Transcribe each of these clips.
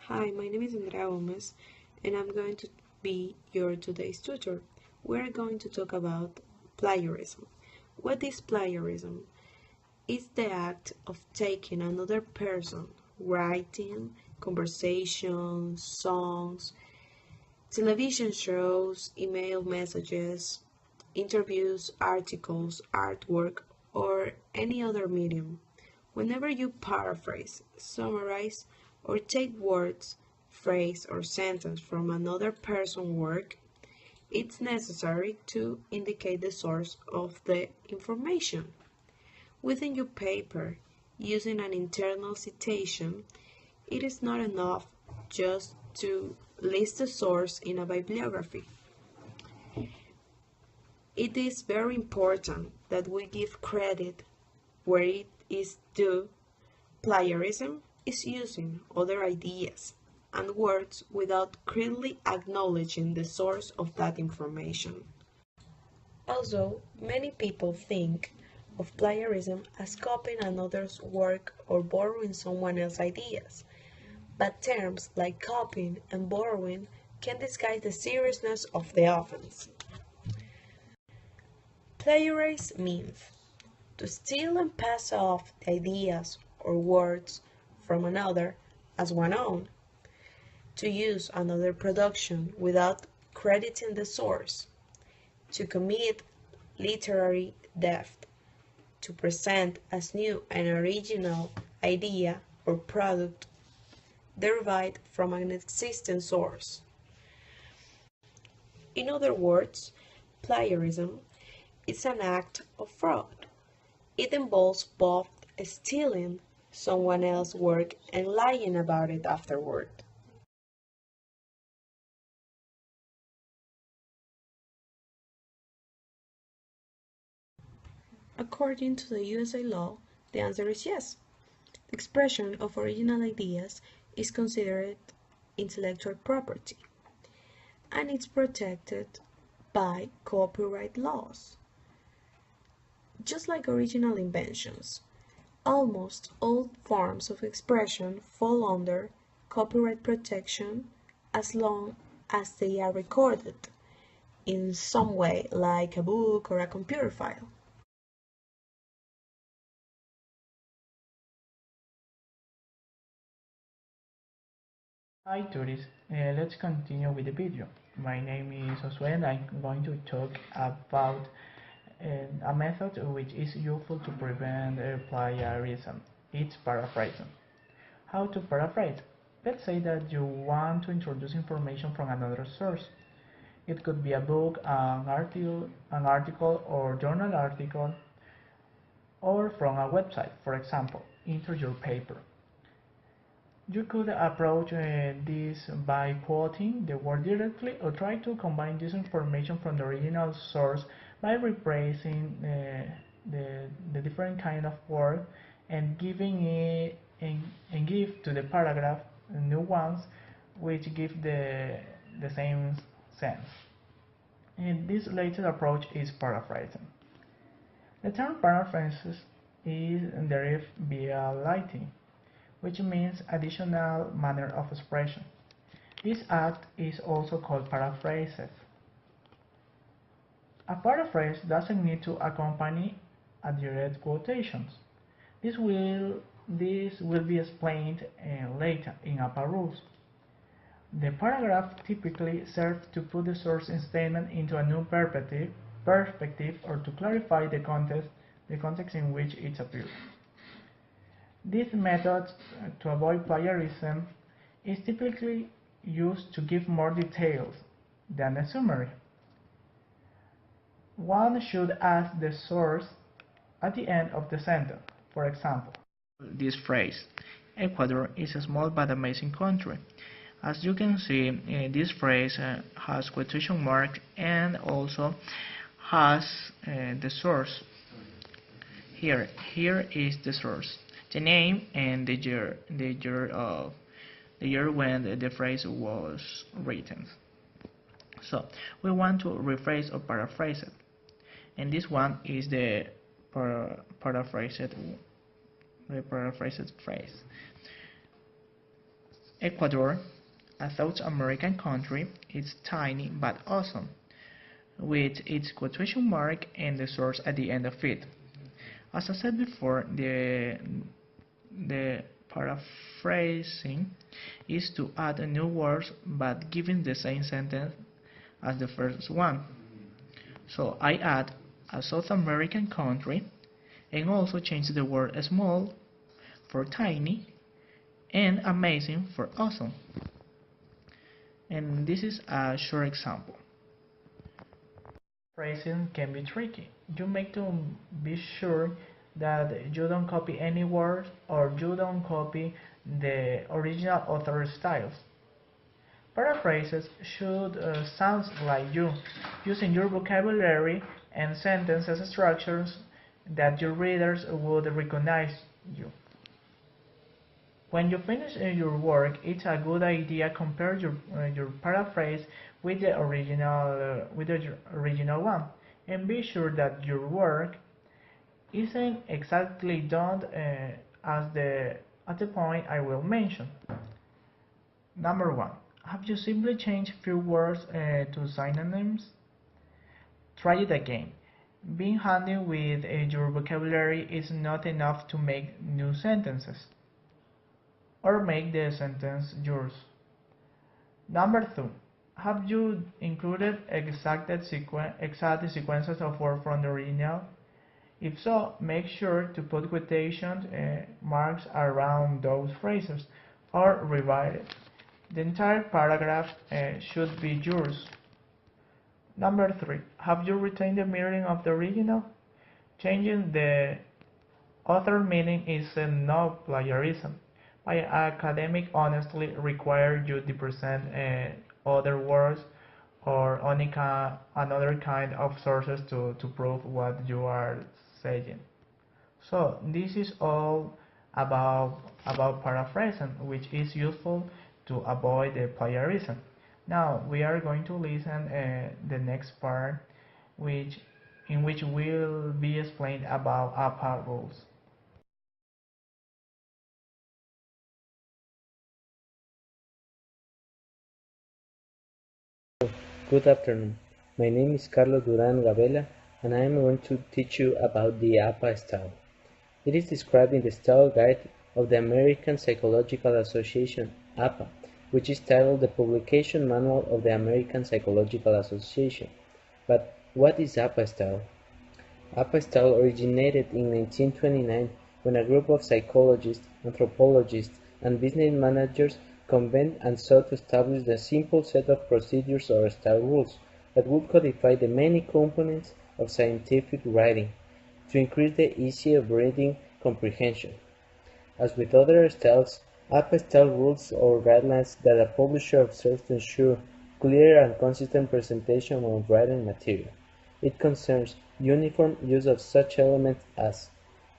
Hi, my name is Andrea, and I'm going to be your today's tutor. We're going to talk about plagiarism. What is plagiarism? It's the act of taking another person, writing, conversations, songs, television shows, email messages, interviews, articles, artwork, or any other medium. Whenever you paraphrase, summarize, or take words, phrase, or sentence from another person's work, it's necessary to indicate the source of the information. Within your paper, using an internal citation, it is not enough just to list the source in a bibliography. It is very important that we give credit where it is due. Plagiarism is using other ideas and words without clearly acknowledging the source of that information. Also, many people think of plagiarism as copying another's work or borrowing someone else's ideas, but terms like copying and borrowing can disguise the seriousness of the offense. Plagiarize means to steal and pass off the ideas or words from another as one own, to use another production without crediting the source, to commit literary theft, to present as new an original idea or product derived from an existing source. In other words, plagiarism is an act of fraud. It involves both stealing someone else's work and lying about it afterward. According to the USA law, the answer is yes. The expression of original ideas is considered intellectual property, and it's protected by copyright laws. Just like original inventions, almost all forms of expression fall under copyright protection as long as they are recorded in some way, like a book or a computer file. Hi tourists, let's continue with the video. My name is Josue and I'm going to talk about a method which is useful to prevent plagiarism. It's paraphrasing. How to paraphrase? Let's say that you want to introduce information from another source. It could be a book, an article or journal article, or from a website, for example, into your paper. You could approach this by quoting the word directly or try to combine this information from the original source by replacing the different kind of word and giving it and give to the paragraph new ones which give the same sense. And this later approach is paraphrasing. The term paraphrases is derived via Latin, which means additional manner of expression. This act is also called paraphrases. A paraphrase doesn't need to accompany a direct quotation. This will be explained later in APA rules. The paragraph typically serves to put the source statement into a new perspective or to clarify the context in which it appears. This method to avoid plagiarism is typically used to give more details than a summary. One should ask the source at the end of the sentence. For example, this phrase, Ecuador is a small but amazing country. As you can see, this phrase has quotation marks and also has the source. Here is the source, the name and the year when the phrase was written. So we want to rephrase or paraphrase it, and this one is the paraphrased phrase. Ecuador, a South American country, is tiny but awesome, with its quotation mark and the source at the end of it. As I said before, the paraphrasing is to add new words but giving the same sentence as the first one. So I add a South American country and also change the word small for tiny and amazing for awesome. And this is a short example. Phrasing can be tricky. You make to be sure that you don't copy any word or you don't copy the original author styles. Paraphrases should sound like you, using your vocabulary and sentences structures that your readers would recognize you. When you finish your work, it's a good idea to compare your paraphrase with the original one, and be sure that your work isn't exactly done at the point I will mention. Number 1. Have you simply changed few words to synonyms? Try it again. Being handy with your vocabulary is not enough to make new sentences or make the sentence yours. Number 2. Have you included exact sequences of words from the original? If so, make sure to put quotation marks around those phrases or rewrite it. The entire paragraph should be yours. Number 3. Have you retained the meaning of the original? Changing the author meaning is no plagiarism. My academic honestly require you to present other words or another kind of sources to prove what you are saying. So this is all about paraphrasing, which is useful to avoid the plagiarism. Now we are going to listen the next part, in which will be explained about APA rules. Good afternoon. My name is Carlos Duran Gabela, and I am going to teach you about the APA style. It is described in the Style Guide of the American Psychological Association, APA, which is titled the Publication Manual of the American Psychological Association. But what is APA style? APA style originated in 1929 when a group of psychologists, anthropologists, and business managers convened and sought to establish a simple set of procedures or style rules that would codify the many components of scientific writing to increase the ease of reading comprehension. As with other styles, APA style rules or guidelines that a publisher observes to ensure clear and consistent presentation of writing material. It concerns uniform use of such elements as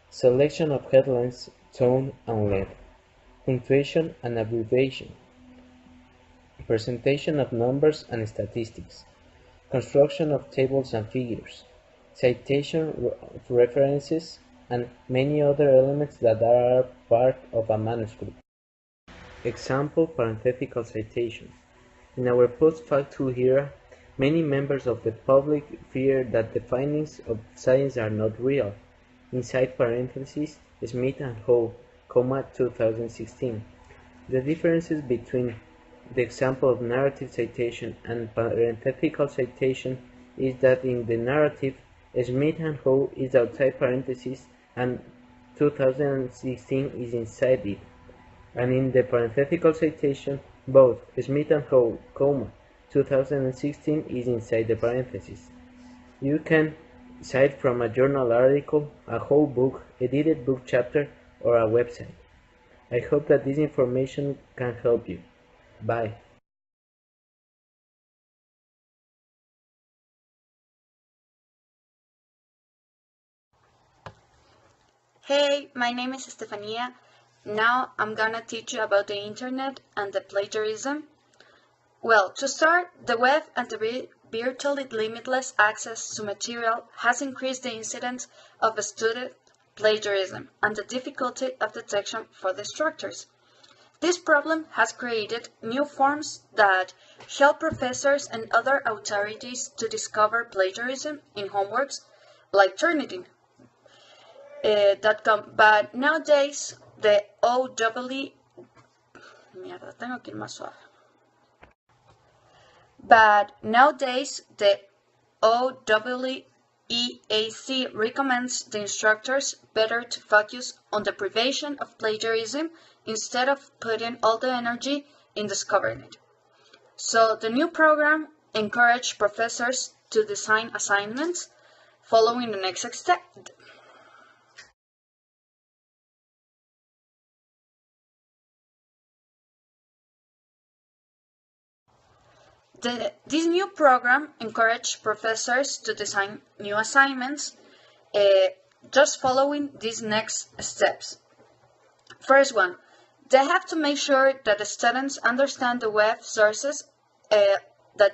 selection of headlines, tone and length, punctuation and abbreviation, presentation of numbers and statistics, construction of tables and figures, citation references, and many other elements that are part of a manuscript. Example: parenthetical citation. In our post-factual era, many members of the public fear that the findings of science are not real. Inside parentheses, Smith and Howe, 2016. The differences between the example of narrative citation and parenthetical citation is that in the narrative, Smith and Howe is outside parentheses and 2016 is inside it, and in the parenthetical citation, both Smith and Howe, 2016 is inside the parentheses. You can cite from a journal article, a whole book, edited book chapter, or a website. I hope that this information can help you. Bye. Hey, my name is Estefania. Now I'm gonna teach you about the internet and the plagiarism. Well, to start, the web and the virtually limitless access to material has increased the incidence of student plagiarism and the difficulty of detection for the instructors. This problem has created new forms that help professors and other authorities to discover plagiarism in homeworks, like Turnitin. But nowadays, the OEEC recommends the instructors better to focus on the prevention of plagiarism instead of putting all the energy in discovering it. So the new program encourages professors to design assignments following the next step. This new program encourages professors to design new assignments just following these next steps. First one, they have to make sure that the students understand the web sources that